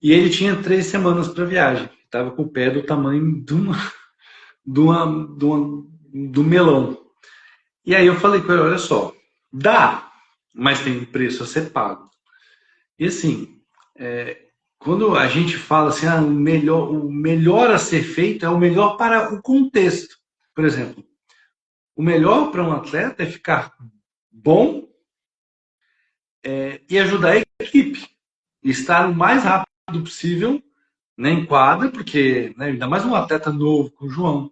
e ele tinha 3 semanas para viagem, estava com o pé do tamanho do melão. E aí eu falei com ele, olha só, dá, mas tem um preço a ser pago. E assim, quando a gente fala assim, o melhor a ser feito é o melhor para o contexto. Por exemplo, o melhor para um atleta é ficar bom e ajudar a equipe. E estar o mais rápido possível, né, em quadra, porque, né, ainda mais um atleta novo, como o João,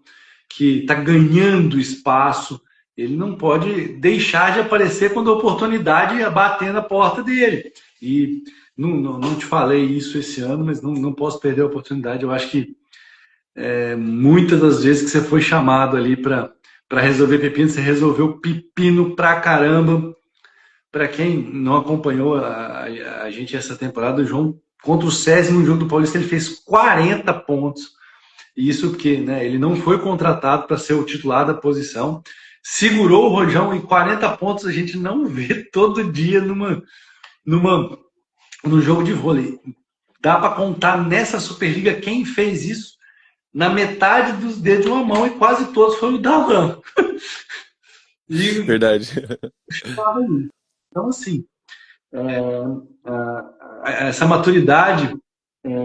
que está ganhando espaço, ele não pode deixar de aparecer quando a oportunidade bater na porta dele. E não te falei isso esse ano, mas não posso perder a oportunidade. Eu acho que muitas das vezes que você foi chamado ali para resolver pepino, você resolveu pepino pra caramba. Para quem não acompanhou a gente essa temporada, o João, contra o SESI no jogo do Paulista, ele fez 40 pontos. E isso porque, né, ele não foi contratado para ser o titular da posição. Segurou o Rojão em 40 pontos, a gente não vê todo dia num jogo de vôlei. Dá para contar nessa Superliga quem fez isso na metade dos dedos de uma mão e quase todos foi o Darlan. Verdade. Então, assim, essa maturidade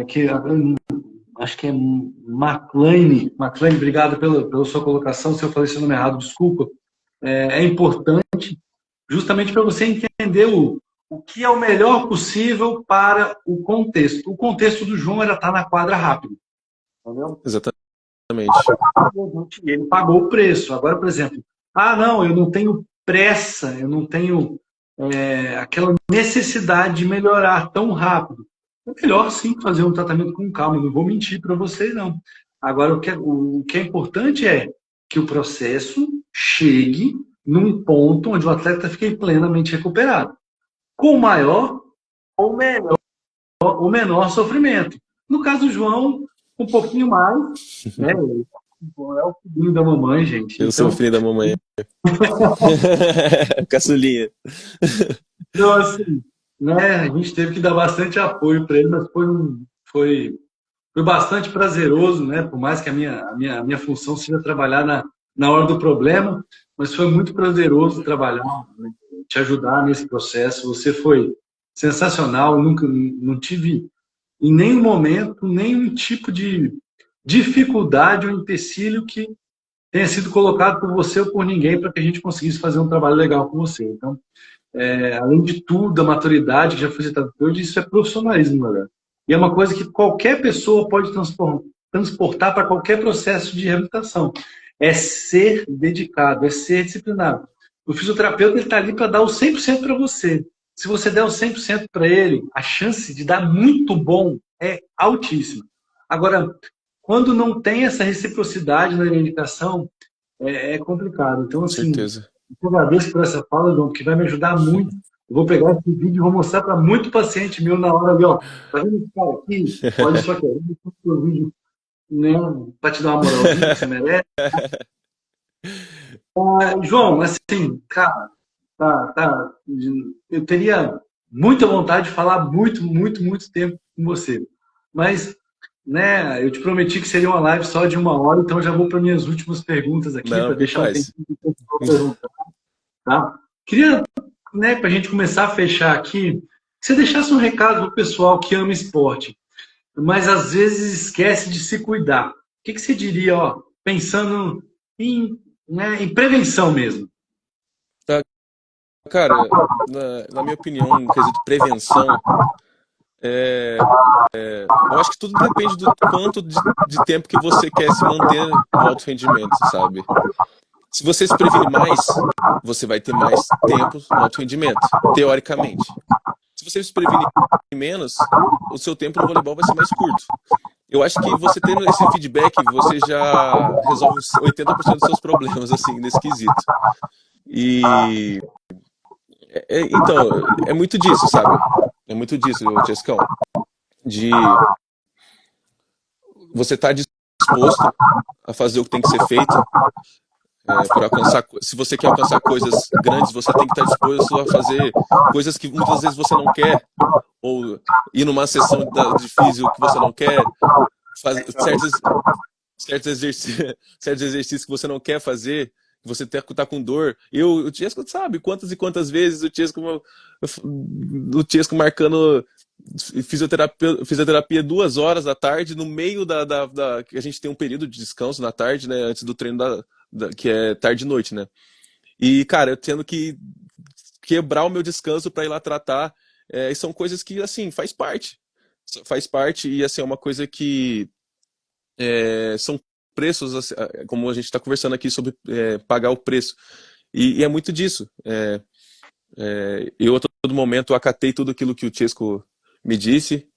que acho que é McLean, obrigado pela sua colocação, se eu falei seu nome errado, desculpa, é importante justamente para você entender o que é o melhor possível para o contexto. O contexto do João era estar na quadra rápido. Entendeu? Exatamente. E ele pagou o preço. Agora, por exemplo, não, eu não tenho pressa, eu não tenho aquela necessidade de melhorar tão rápido. É melhor sim fazer um tratamento com calma, não vou mentir para você, não. Agora, o que é importante é que o processo chegue num ponto onde o atleta fique plenamente recuperado, com maior ou menor, ou menor sofrimento. No caso do João, um pouquinho mais, né? É o filhinho da mamãe, gente. Eu sou o filho da mamãe. Caçulinha. Então, assim, né, a gente teve que dar bastante apoio para ele, mas foi bastante prazeroso, né? Por mais que a minha função seja trabalhar na hora do problema, mas foi muito prazeroso trabalhar, né, te ajudar nesse processo. Você foi sensacional, eu nunca não tive em nenhum momento nenhum tipo de dificuldade ou empecilho que tenha sido colocado por você ou por ninguém para que a gente conseguisse fazer um trabalho legal com você. Então, além de tudo, da maturidade que já foi citado hoje, isso é profissionalismo, galera. E é uma coisa que qualquer pessoa pode transportar para qualquer processo de reabilitação. É ser dedicado, é ser disciplinado. O fisioterapeuta está ali para dar o 100% para você. Se você der o 100% para ele, a chance de dar muito bom é altíssima. Agora, quando não tem essa reciprocidade na dedicação, é complicado. Então, Com assim, certeza. eu agradeço por essa fala, João, que vai me ajudar muito. Eu vou pegar esse vídeo e vou mostrar para muito paciente meu na hora ali, ó. Tá vendo esse cara aqui? Olha só aqui, o vídeo, né, para te dar uma moralzinha que você merece. João, assim, cara, eu teria muita vontade de falar muito tempo com você. Mas, né, eu te prometi que seria uma live só de 1 hora, então eu já vou para minhas últimas perguntas aqui, para Não, me deixar um faz. tempinho para perguntar. Tá? Queria, né, para a gente começar a fechar aqui, que você deixasse um recado para o pessoal que ama esporte, mas às vezes esquece de se cuidar. O que você diria, ó, pensando né, em prevenção mesmo? Cara, na minha opinião, no quesito prevenção, eu acho que tudo depende do quanto de tempo que você quer se manter no alto rendimento, sabe? Se você se prevenir mais, você vai ter mais tempo no alto rendimento, teoricamente. Se você se prevenir menos, o seu tempo no voleibol vai ser mais curto. Eu acho que você tendo esse feedback, você já resolve 80% dos seus problemas, assim, nesse quesito. Então, é muito disso, sabe? É muito disso, Tiescão. De você estar disposto a fazer o que tem que ser feito para alcançar. Se você quer alcançar coisas grandes, você tem que estar disposto a fazer coisas que muitas vezes você não quer, ou ir numa sessão de físio que você não quer, fazer certos exercícios que você não quer fazer, que você tá com dor. O Tiesco sabe quantas e quantas vezes o Tiesco marcando fisioterapia 2 horas da tarde, no meio que a gente tem um período de descanso na tarde, né? Antes do treino que é tarde e noite, né? E, cara, eu tendo que quebrar o meu descanso para ir lá tratar, e são coisas que, assim, faz parte. Faz parte e, assim, é uma coisa que são preços, assim, como a gente está conversando aqui sobre pagar o preço. E é muito disso. Eu, a todo momento, acatei tudo aquilo que o Chesco me disse.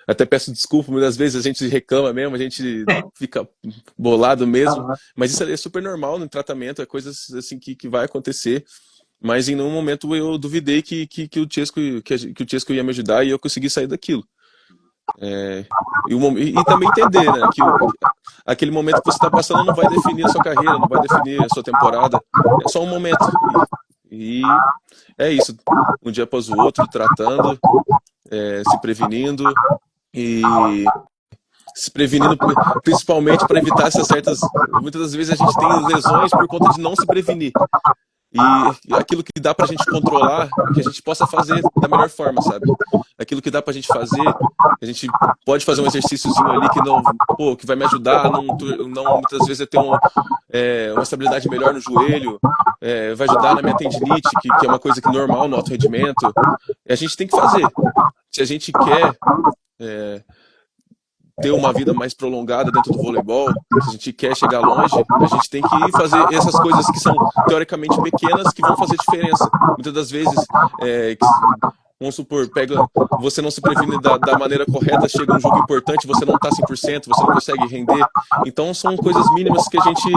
Até peço desculpa, muitas vezes a gente reclama mesmo, a gente fica bolado mesmo, mas isso é super normal no tratamento, é coisas assim que vai acontecer. Mas em nenhum momento eu duvidei que o Chesco ia me ajudar e eu consegui sair daquilo. E também entender, né, que aquele momento que você está passando não vai definir a sua carreira, não vai definir a sua temporada, é só um momento. E é isso, um dia após o outro, tratando, se prevenindo e se prevenindo principalmente para evitar essas certas... Muitas das vezes a gente tem lesões por conta de não se prevenir. E aquilo que dá pra gente controlar, que a gente possa fazer da melhor forma, sabe? Aquilo que dá pra gente fazer, a gente pode fazer um exercíciozinho ali que vai me ajudar, não muitas vezes eu ter uma estabilidade melhor no joelho, vai ajudar na minha tendinite, que é uma coisa que é normal no alto rendimento. A gente tem que fazer. Se a gente quer ter uma vida mais prolongada dentro do voleibol, se a gente quer chegar longe, a gente tem que fazer essas coisas que são teoricamente pequenas que vão fazer diferença. Muitas das vezes, vamos supor, você não se previne da maneira correta, chega um jogo importante, você não está 100%, você não consegue render. Então são coisas mínimas que a gente,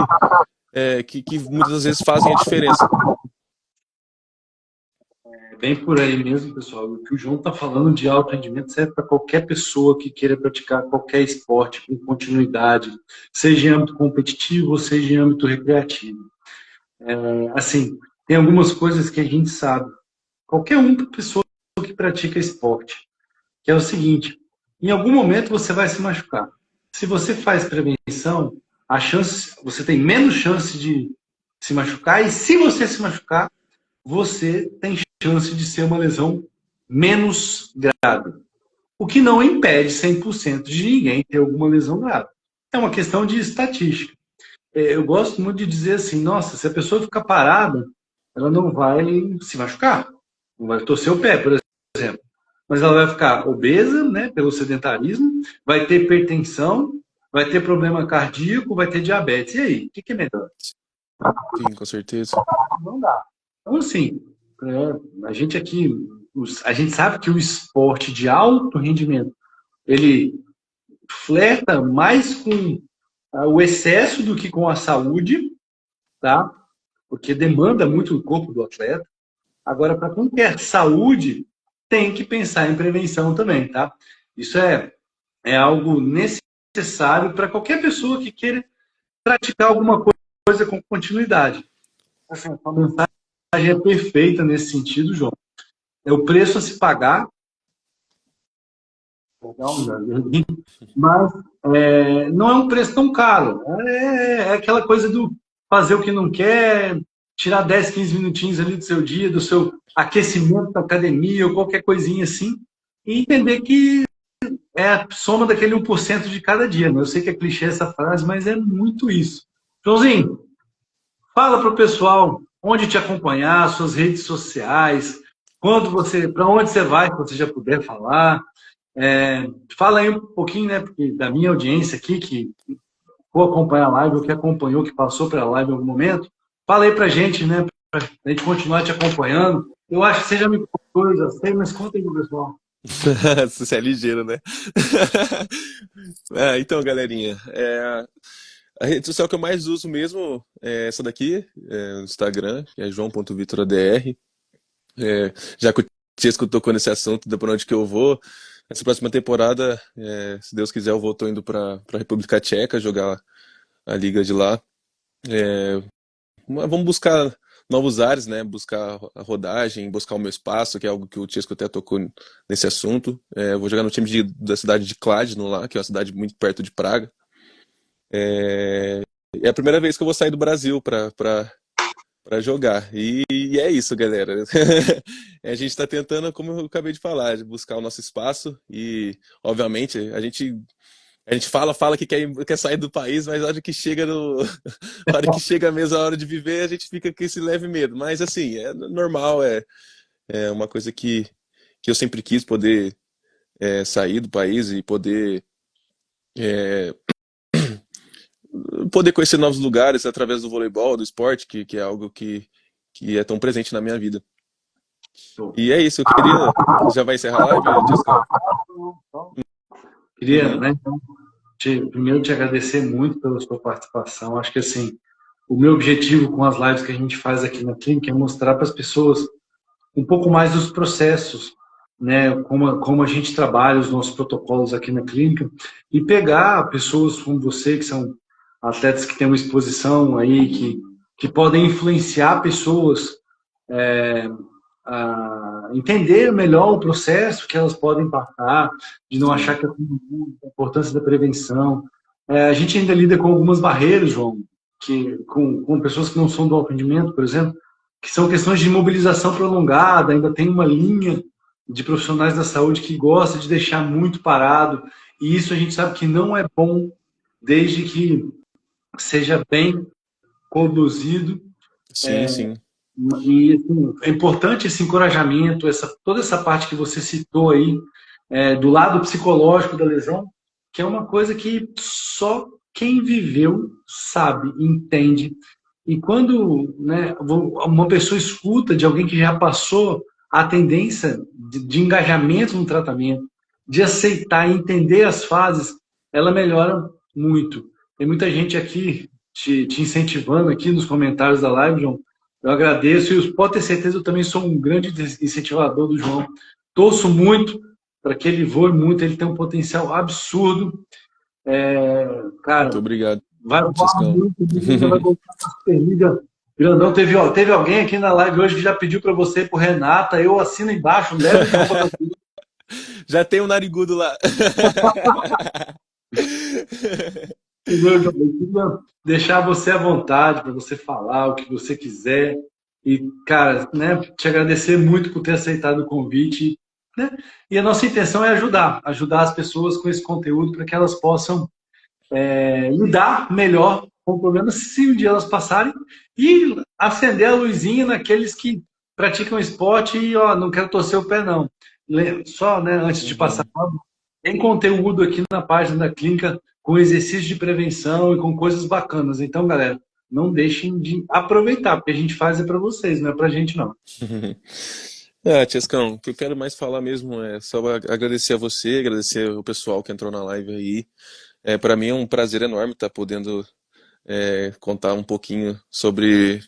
que muitas das vezes fazem a diferença. Bem por aí mesmo, pessoal. O que o João está falando de alto rendimento serve para qualquer pessoa que queira praticar qualquer esporte com continuidade, seja em âmbito competitivo ou seja em âmbito recreativo. Assim, tem algumas coisas que a gente sabe. Qualquer pessoa que pratica esporte, que é o seguinte: em algum momento você vai se machucar. Se você faz prevenção, você tem menos chance de se machucar, e se você se machucar, você tem chance de ser uma lesão menos grave. O que não impede 100% de ninguém ter alguma lesão grave. É uma questão de estatística. Eu gosto muito de dizer assim, nossa, se a pessoa ficar parada, ela não vai se machucar, não vai torcer o pé, por exemplo. Mas ela vai ficar obesa, né, pelo sedentarismo, vai ter hipertensão, vai ter problema cardíaco, vai ter diabetes. E aí, o que é melhor? Sim, com certeza. Não dá. Então, assim, a gente aqui, a gente sabe que o esporte de alto rendimento, ele flerta mais com o excesso do que com a saúde, tá? Porque demanda muito o corpo do atleta. Agora, para quem quer saúde, tem que pensar em prevenção também, tá? Isso é algo necessário para qualquer pessoa que queira praticar alguma coisa com continuidade. Assim, a mensagem é perfeita nesse sentido, João. É o preço a se pagar, mas não é um preço tão caro. É aquela coisa do fazer o que não quer, tirar 10, 15 minutinhos ali do seu dia, do seu aquecimento da academia ou qualquer coisinha assim, e entender que é a soma daquele 1% de cada dia. Né? Eu sei que é clichê essa frase, mas é muito isso. Joãozinho, fala para o pessoal onde te acompanhar, suas redes sociais, para onde você vai, se você já puder falar. Fala aí um pouquinho, né, da minha audiência aqui, que for acompanhar a live, ou que acompanhou, que passou pela live em algum momento. Fala aí pra gente, né, pra gente continuar te acompanhando. Eu acho que você já me contou, já sei, mas conta aí pro pessoal. Você é ligeiro, né? Então, galerinha, a rede social que eu mais uso mesmo é essa daqui, no Instagram, que é joão.vitoradr. Já que o Chesco tocou nesse assunto, da pra onde que eu vou, essa próxima temporada, se Deus quiser, eu tô indo pra República Tcheca jogar a liga de lá. Vamos buscar novos ares, né? Buscar a rodagem, buscar o meu espaço, que é algo que o Chesco até tocou nesse assunto. Vou jogar no time da cidade de Kladno lá, que é uma cidade muito perto de Praga. É a primeira vez que eu vou sair do Brasil para para jogar. E é isso, galera. A gente está tentando, como eu acabei de falar, de buscar o nosso espaço e, obviamente, a gente fala que quer sair do país, mas a hora que chega a hora que chega mesmo a hora de viver, a gente fica com esse leve medo. Mas assim, é normal, é uma coisa que eu sempre quis poder sair do país e poder conhecer novos lugares através do voleibol, do esporte, que é algo que é tão presente na minha vida. E é isso, eu queria. Já vai encerrar a live, Tiscão? Queria, Uhum. né, então, primeiro te agradecer muito pela sua participação. Acho que assim, o meu objetivo com as lives que a gente faz aqui na clínica é mostrar para as pessoas um pouco mais dos processos, né, como a gente trabalha os nossos protocolos aqui na clínica e pegar pessoas como você, que são atletas que têm uma exposição aí, que podem influenciar pessoas a entender melhor o processo que elas podem passar, de não achar Sim. que é a importância da prevenção. A gente ainda lida com algumas barreiras, João, com pessoas que não são do atendimento, por exemplo, que são questões de mobilização prolongada, ainda tem uma linha de profissionais da saúde que gosta de deixar muito parado, e isso a gente sabe que não é bom, desde que seja bem conduzido. Sim, sim. E assim, é importante esse encorajamento, toda essa parte que você citou aí, do lado psicológico da lesão, que é uma coisa que só quem viveu sabe, entende. E quando, né, uma pessoa escuta de alguém que já passou a tendência de engajamento no tratamento, de aceitar e entender as fases, ela melhora muito. Tem muita gente aqui te incentivando aqui nos comentários da live, João. Eu agradeço e pode ter certeza, eu também sou um grande incentivador do João. Torço muito para que ele voe muito, ele tem um potencial absurdo. Muito Cara, obrigado, vai voar Tiscão. muito, vai voltar para a Superliga grandão. Teve alguém aqui na live hoje que já pediu para você ir pro Renata, eu assino embaixo, leva o João para Já tem um narigudo lá. eu queria deixar você à vontade para você falar o que você quiser. E, cara, né, te agradecer muito por ter aceitado o convite. Né? E a nossa intenção é ajudar as pessoas com esse conteúdo para que elas possam lidar melhor com o problema se um dia elas passarem e acender a luzinha naqueles que praticam esporte e, ó, não quero torcer o pé, não. Só, né, antes de passar, Uhum. tem conteúdo aqui na página da clínica com exercícios de prevenção e com coisas bacanas. Então, galera, não deixem de aproveitar, porque a gente faz para vocês, não é para a gente, não. Tiescão, o que eu quero mais falar mesmo é só agradecer a você, agradecer o pessoal que entrou na live aí. Para mim é um prazer enorme estar podendo contar um pouquinho sobre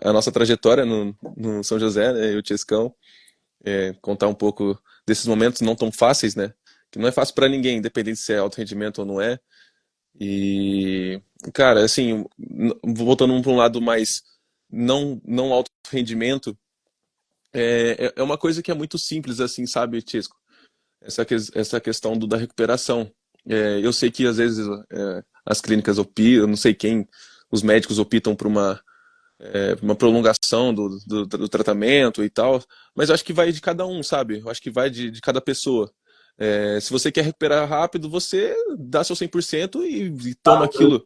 a nossa trajetória no São José, né, e o Tiescão, contar um pouco desses momentos não tão fáceis, né? Que não é fácil para ninguém, independente se é alto rendimento ou não é. E, cara, assim, voltando para um lado mais não alto rendimento, é uma coisa que é muito simples, assim, sabe, Tisco? Essa questão da recuperação. Eu sei que às vezes as clínicas optam, eu não sei quem, os médicos optam por uma prolongação do tratamento e tal, mas eu acho que vai de cada um, sabe? Eu acho que vai de cada pessoa. Se você quer recuperar rápido, você dá seu 100% e toma aquilo,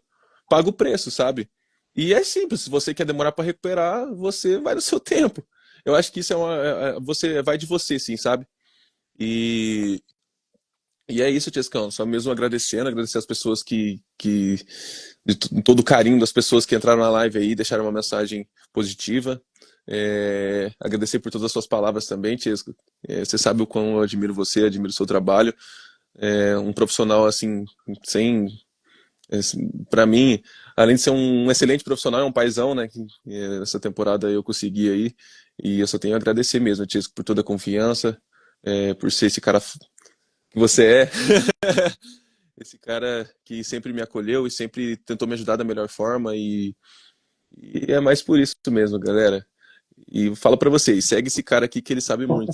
paga o preço, sabe? E é simples, se você quer demorar para recuperar, você vai no seu tempo. Eu acho que isso você vai de você, sim, sabe? E, e é isso, Tiescão. Só mesmo agradecer as pessoas todo o carinho das pessoas que entraram na live aí, deixaram uma mensagem positiva. Agradecer por todas as suas palavras também, Tiesco. Você sabe o quão eu admiro você, admiro o seu trabalho. Um profissional assim, sem. Para mim, além de ser um excelente profissional, é um paizão, né? Que essa temporada eu consegui aí. E eu só tenho a agradecer mesmo, Tiesco, por toda a confiança, por ser esse cara que você é. Esse cara que sempre me acolheu e sempre tentou me ajudar da melhor forma e é mais por isso mesmo, galera. E falo pra vocês, segue esse cara aqui que ele sabe muito,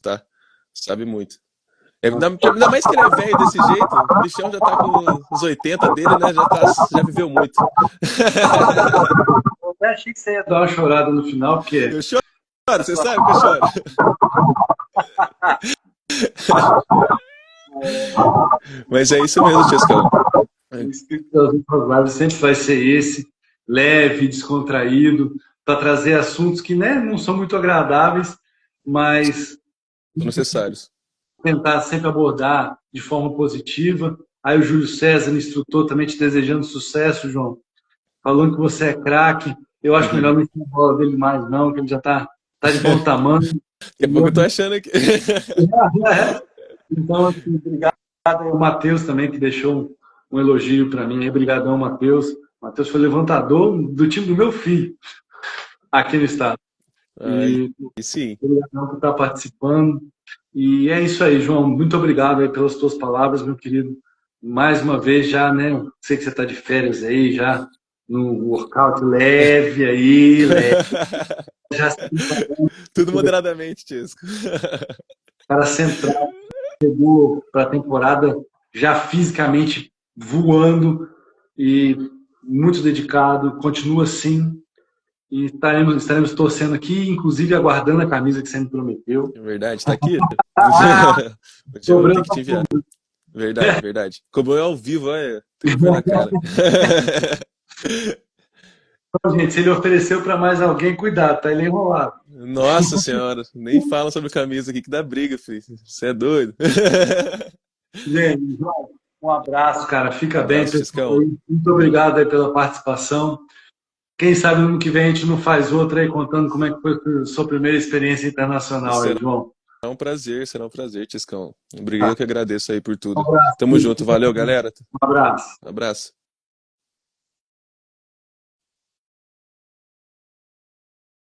tá? Sabe muito. Ainda mais que ele é velho desse jeito, o bichão já tá com os 80 dele, né? Já viveu muito. até achei que você ia dar uma chorada no final, porque Eu choro, você sabe que eu choro. Mas é isso mesmo, Tiescão. o espírito das nossas lives sempre vai ser esse, leve, descontraído, para trazer assuntos que, né, não são muito agradáveis, mas São necessários. tentar sempre abordar de forma positiva. Aí o Júlio César, instrutor, também te desejando sucesso, João. Falando que você é craque. Eu acho melhor não ensinar a bola dele mais, não, que ele já tá de bom tamanho. Daqui a pouco eu tô achando aqui. Então, assim, obrigado ao Matheus também, que deixou um elogio para mim. Obrigadão, Matheus. Matheus foi levantador do time do meu filho aqui no estado. Ai, e sim. Obrigadão por estar participando. E é isso aí, João. Muito obrigado aí pelas tuas palavras, meu querido. Mais uma vez, já, né? Sei que você está de férias aí, já no workout leve aí, leve. Já Tudo moderadamente, Tiesco. Cara central, chegou para a temporada já fisicamente voando e muito dedicado, continua assim. E estaremos torcendo aqui, inclusive aguardando a camisa que você me prometeu. É verdade, tá aqui. O dia eu vou ter que te enviar. Verdade, verdade. Cobrou ao vivo, olha. Tem que ver na cara. Então, gente, se ele ofereceu para mais alguém, cuidado, tá ele enrolado. Nossa senhora, nem fala sobre camisa aqui que dá briga, filho. Você é doido. Gente, João, um abraço, cara. Fica bem, Abraço, pessoal. Tiescão. Muito obrigado aí pela participação. Quem sabe no ano que vem a gente não faz outra aí contando como é que foi a sua primeira experiência internacional aí, João. Será um prazer, Tiescão. Obrigado, eu que agradeço aí por tudo. Um abraço. Tamo junto, valeu, galera. Um abraço. Abraço.